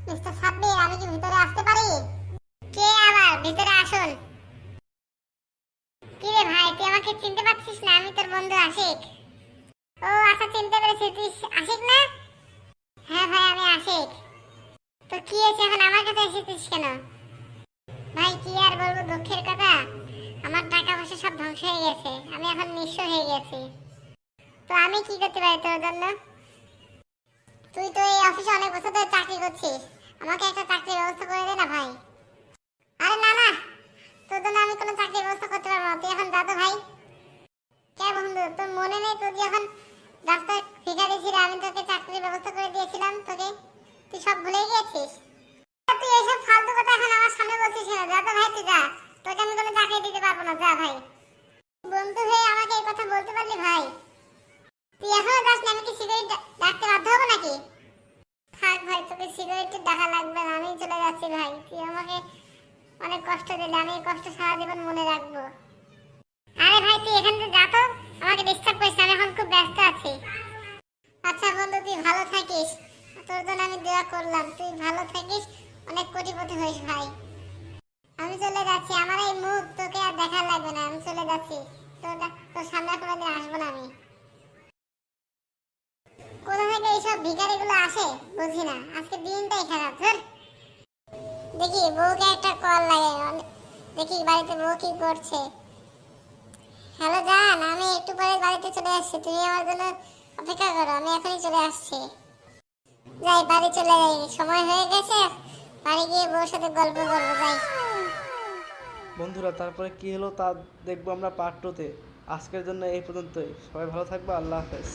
Mister Sabbir, আমি কি ভিতরে আসতে পারি? কে আবার? ভিতরে আসুন। কি রে ভাই, তুই আমাকে চিনতে পারছিস না? আমি তোর বন্ধু আশিক। ও আচ্ছা, চিনতে পেরেছি। তুই আশিক না? হ্যাঁ ভাই, আমি আশিক। তো কি হয়েছে, এখন আমার কাছে এসেছিস কেন? ভাই কি আর বলবো, দুঃখের কথা। আমার টাকা পয়সা সব ধ্বংস হয়ে গেছে, আমি এখন নিঃস্ব হয়ে গেছি। তো আমি কি করতে পারি তোর জন্য? তুই তো এই অফিসে অনেক বছর ধরে চাকরি করছিস, আমাকে একটা চাকরির ব্যবস্থা করে দে না ভাই। আরে না না, তোর জন্য আমি কোনো চাকরির ব্যবস্থা করতে পারবো না। তুই এখন যা তো ভাই। কে বন্ধু, তোর মনে নেই তুই যখন রাস্তায় ভিখারি ছিল, আমি তোকে চাকরির ব্যবস্থা করে দিয়েছিলাম তোকে? তুই সব ভুলে গিয়েছিস? তুই এসব ফালতু কথা এখন আমার সামনে বলছিস না। যা তো ভাই, তুই যা। তোকে আমি কোনো চাকরি দিতে পারবো না, যা ভাই। বন্ধু হয়ে আমাকে এই কথা বলতে পারলি ভাই? তুই এখনো যাস না? আমি কি সিগারেট ডাকতে বাধ্য হবো নাকি? থাক ভাই, তোকে সিগারেটের ডাকা লাগবে না, আমি চলে যাচ্ছি ভাই। তুই আমাকে অনেক কষ্ট দিলি, আমি এই কষ্ট সারা জীবন মনে রাখবো। আরে ভাই, তুই এখান থেকে যা তো, আমাকে ডিস্টার্ব করিস না, আমি এখন খুব ব্যস্ত আছি। আচ্ছা বন্ধু, তুই ভালো থাকিস। তোর জন্য আমি দোয়া করলাম, তুই ভালো থাকিস, অনেক কোটিপতি হইস ভাই। আমি চলে যাচ্ছি, আমার এই মুখ তোকে আর দেখা লাগবে না, আমি চলে যাচ্ছি। তোর সামনে কোনোদিন আসবো না আমি। কোথা থেকে এইসব ভিখারিগুলো আসে বুঝি না, আজকে দিনটাই খারাপ। ধর, দেখি বউকে একটা কল লাগে, দেখি বাড়িতে বউ কি করছে। হ্যালো জান, আমি একটু পরে বাড়িতে চলে আসছি, তুমি আমার জন্য অপেক্ষা করো, আমি এখনই চলে আসছি। যাই, বাড়ি চলে যাই, সময় হয়ে গেছে। বাড়ি গিয়ে বউর সাথে গল্প করবো, যাই। বন্ধুরা, তারপরে কি হলো তা দেখবো আমরা পার্ট 2-তে। আজকের জন্য এই পর্যন্তই। সবাই ভালো থাকবে। আল্লাহ হাফেজ।